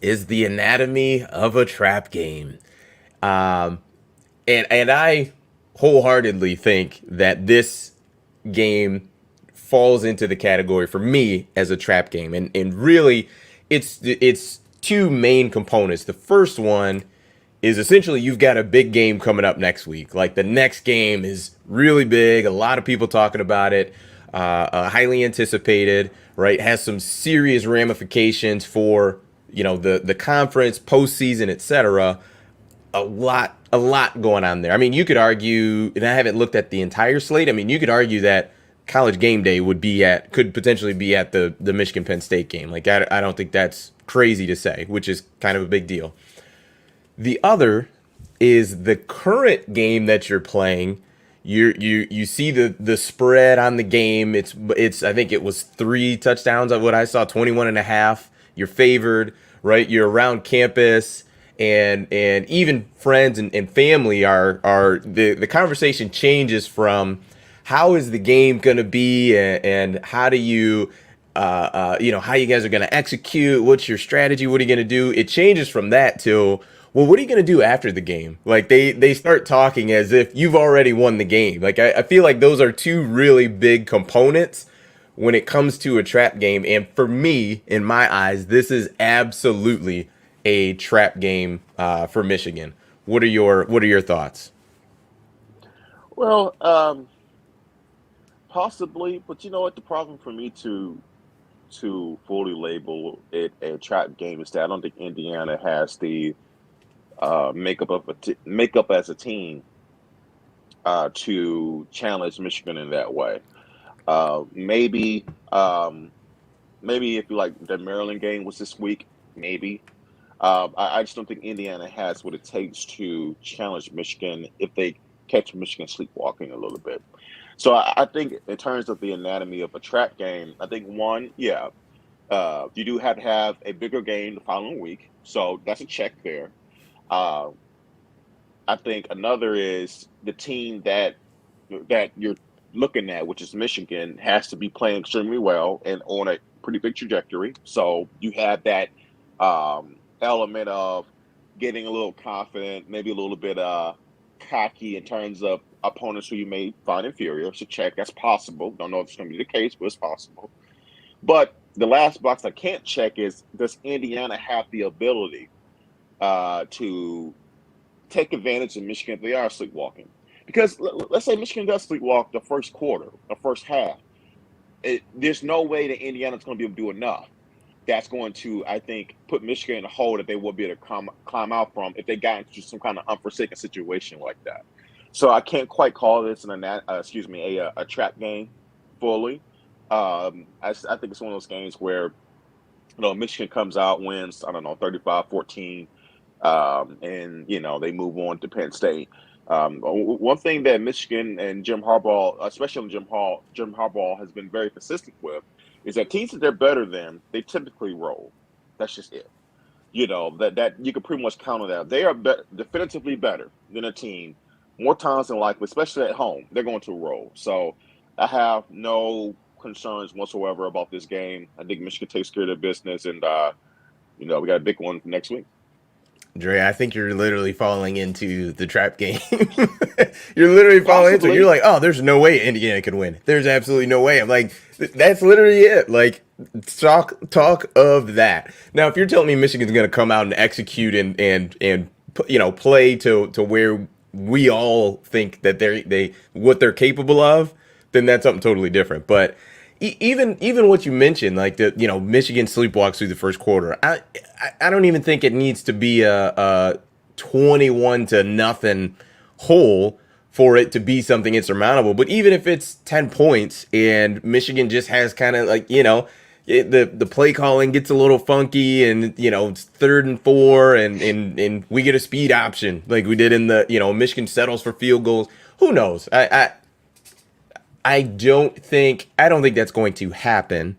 is the anatomy of a trap game. Um, and I wholeheartedly think that this game falls into the category for me as a trap game. And really it's two main components. The first one is essentially you've got a big game coming up next week. Like the next game is really big, a lot of people talking about it, highly anticipated, right? Has some serious ramifications for the conference, postseason, etc. A lot going on there. I mean, you could argue, and I haven't looked at the entire slate. I mean, you could argue that College Game Day could potentially be at the Michigan Penn State game. Like I don't think that's crazy to say, which is kind of a big deal. The other is the current game that you're playing. You see the spread on the game. It's I think it was 3 touchdowns of what I saw, 21 and a half. You're favored, right? You're around campus, and even friends and family are the conversation changes from how is the game going to be, and how do you how you guys are going to execute, what's your strategy, what are you going to do. It changes from that to, well, what are you going to do after the game? Like they start talking as if you've already won the game. Like I feel like those are two really big components when it comes to a trap game. And for me, in my eyes, this is absolutely a trap game for Michigan. What are your thoughts? Well, possibly, but you know what? The problem for me to fully label it a trap game is that I don't think Indiana has the makeup as a team to challenge Michigan in that way. Maybe maybe if you like the Maryland game was this week, maybe. I just don't think Indiana has what it takes to challenge Michigan if they catch Michigan sleepwalking a little bit. So I think in terms of the anatomy of a trap game, I think one, yeah, you do have to have a bigger game the following week. So that's a check there. Uh, I think another is the team that you're looking at, which is Michigan, has to be playing extremely well and on a pretty big trajectory. So you have that element of getting a little confident, maybe a little bit cocky in terms of opponents who you may find inferior. So check, that's possible. Don't know if it's going to be the case, but it's possible. But the last box I can't check is, does Indiana have the ability to take advantage of Michigan if they are sleepwalking? Because let's say Michigan does sleepwalk the first quarter, the first half. There's no way that Indiana's going to be able to do enough. That's going to, I think, put Michigan in a hole that they will be able to climb out from if they got into some kind of unforsaken situation like that. So I can't quite call this a trap game fully. I think it's one of those games where Michigan comes out, wins, I don't know, 35-14, and they move on to Penn State. One thing that Michigan and Jim Harbaugh, especially Jim Harbaugh, has been very consistent with is that teams that they're better than, they typically roll. That's just it. That you can pretty much count on that. They are definitively better than a team more times than likely, especially at home. They're going to roll. So I have no concerns whatsoever about this game. I think Michigan takes care of their business, and we got a big one next week. Dre, I think you're literally falling into the trap game. You're literally falling into it. Possibly. You're like, oh, there's no way Indiana can win. There's absolutely no way. I'm like, that's literally it. Like, talk of that. Now, if you're telling me Michigan's going to come out and execute and play to where we all think that they what they're capable of, then that's something totally different. But even what you mentioned, like Michigan sleepwalks through the first quarter. I don't even think it needs to be a 21-0 hole for it to be something insurmountable. But even if it's 10 points and Michigan just has kind of like the play calling gets a little funky, and it's 3rd and 4, and we get a speed option like we did in the Michigan settles for field goals. Who knows? I don't think that's going to happen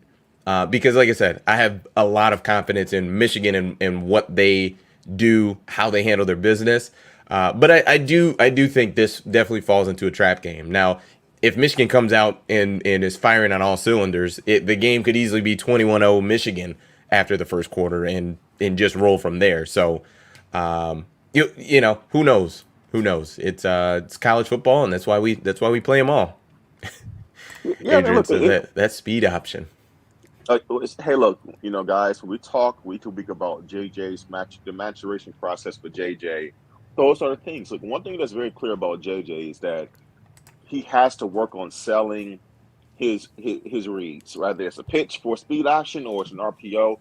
because, like I said, I have a lot of confidence in Michigan and what they do, how they handle their business. But I do think this definitely falls into a trap game. Now, if Michigan comes out and is firing on all cylinders, the game could easily be 21-0 Michigan after the first quarter, and and just roll from there. So, you know, who knows? Who knows? It's college football, and that's why we play them all. Yeah, man. Adrian Look, says that speed option. hey, look, guys, we talk week to week about the maturation process for JJ. Those are the things. Look, one thing that's very clear about JJ is that he has to work on selling his reads, whether it's a pitch for a speed option or it's an RPO.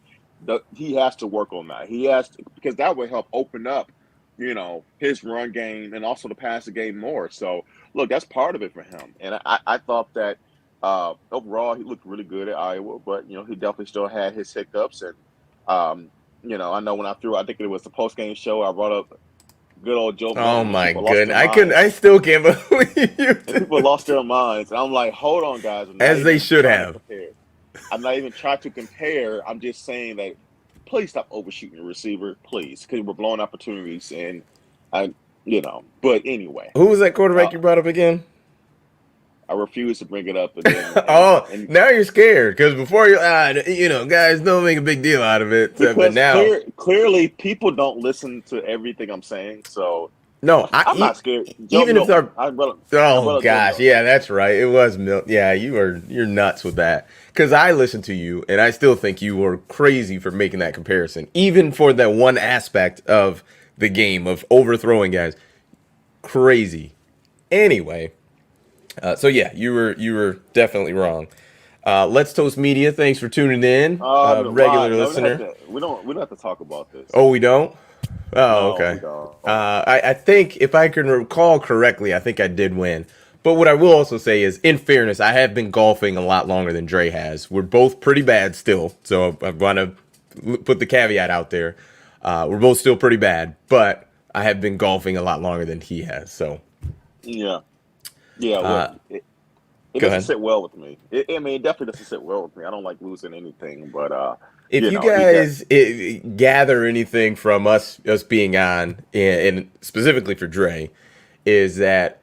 He has to work on that. He has to, because that would help open up, his run game and also the passing game more. So, look, that's part of it for him. And I thought that overall he looked really good at Iowa, but he definitely still had his hiccups. And I know when I think it was the post game show, I brought up good old Joe Oh Milton. my People lost goodness, their minds. I still can't believe you. And people lost their minds. And I'm like, hold on, guys. As they should have. I'm not even trying to compare. I'm just saying that please stop overshooting the receiver, please, because we're blowing opportunities. And but anyway. Who was that quarterback you brought up again? I refuse to bring it up again. Now you're scared because before guys don't make a big deal out of it. But now, clearly, people don't listen to everything I'm saying. So no, I'm not scared. Oh gosh, yeah, that's right. It was Milton. Yeah, you're nuts with that because I listened to you and I still think you were crazy for making that comparison, even for that one aspect of the game of overthrowing guys. Crazy. Anyway. So yeah, you were definitely wrong. Let's Toast Media, thanks for tuning in. Regular listener. We don't have to talk about this. Oh, we don't? Oh, No, okay. we don't. I think if I can recall correctly, I think I did win. But what I will also say is, in fairness, I have been golfing a lot longer than Dre has. We're both pretty bad still, so I want to put the caveat out there. We're both still pretty bad, but I have been golfing a lot longer than he has. So yeah. Yeah, well, it doesn't sit well with me. It definitely doesn't sit well with me. I don't like losing anything, but if you guys gather anything from us being on, and specifically for Dre, is that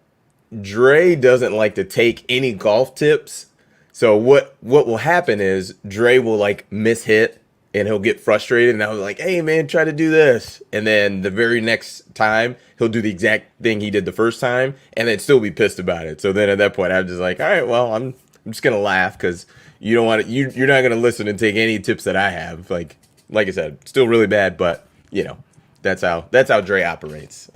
Dre doesn't like to take any golf tips. So what will happen is Dre will like miss-hit and he'll get frustrated and I'll be like, hey man, try to do this. And then the very next time he'll do the exact thing he did the first time and then still be pissed about it. So then at that point I'm just like, all right, well, I'm just going to laugh because you don't want to, you're not going to listen and take any tips that I have. Like I said, still really bad, but that's how Dre operates.